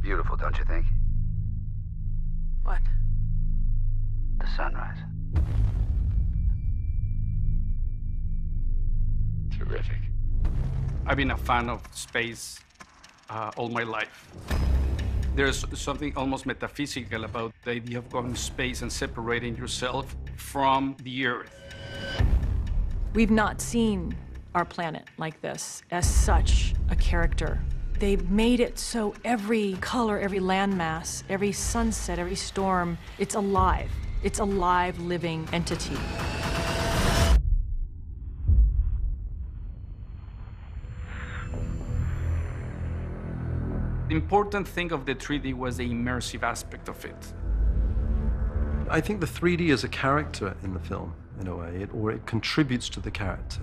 Beautiful, don't you think? What? The sunrise. Terrific. I've been a fan of space all my life. There's something almost metaphysical about the idea of going to space and separating yourself from the Earth. We've not seen our planet like this as such a character. They've made it so every color, every landmass, every sunset, every storm, it's alive. It's a live, living entity. The important thing of the 3D was the immersive aspect of it. I think the 3D is a character in the film, in a way, or it contributes to the character.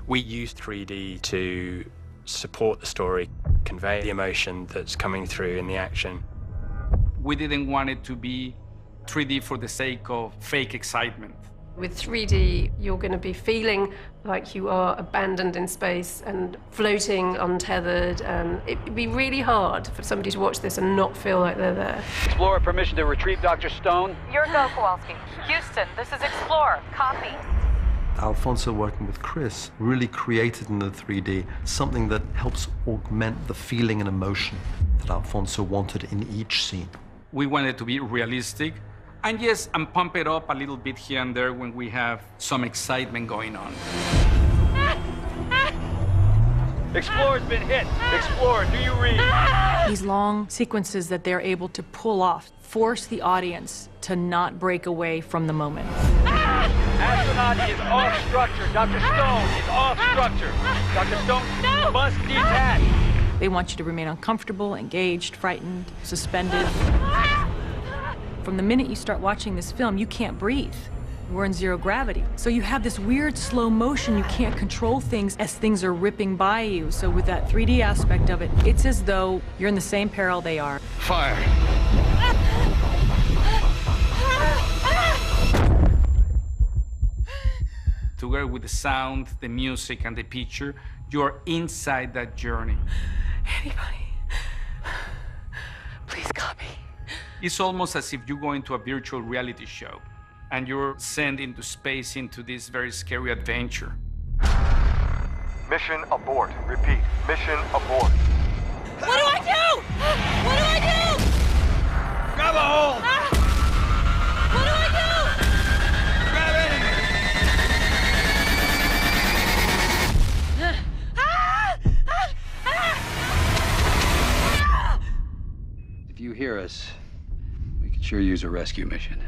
We use 3D to support the story, convey the emotion that's coming through in the action. We didn't want it to be 3D for the sake of fake excitement. With 3D, you're going to be feeling like you are abandoned in space and floating untethered, and it'd be really hard for somebody to watch this and not feel like they're there. Explorer, permission to retrieve Dr. Stone. Your go, Kowalski. Houston, this is Explorer. Copy. Alfonsa, working with Chris, really created in the 3D something that helps augment the feeling and emotion that Alfonsa wanted in each scene. We wanted to be realistic, and yes, and pump it up a little bit here and there when we have some excitement going on. Explorer's been hit. Explorer, do you read? These long sequences that they're able to pull off force the audience to not break away from the moment. Astronaut is off structure. Dr. Stone is off structure. Dr. Stone must detach. They want you to remain uncomfortable, engaged, frightened, suspended. From the minute you start watching this film, you can't breathe. We're in zero gravity. So you have this weird slow motion. You can't control things as things are ripping by you. So with that 3D aspect of it, it's as though you're in the same peril they are. Fire. Together with the sound, the music, and the picture, you're inside that journey. Anybody, please copy. It's almost as if you go into a virtual reality show and you're sent into space into this very scary adventure. Mission abort. Repeat, mission abort. What do I do? What do I do? Grab a hold. What do I do? If you hear us, we could sure use a rescue mission.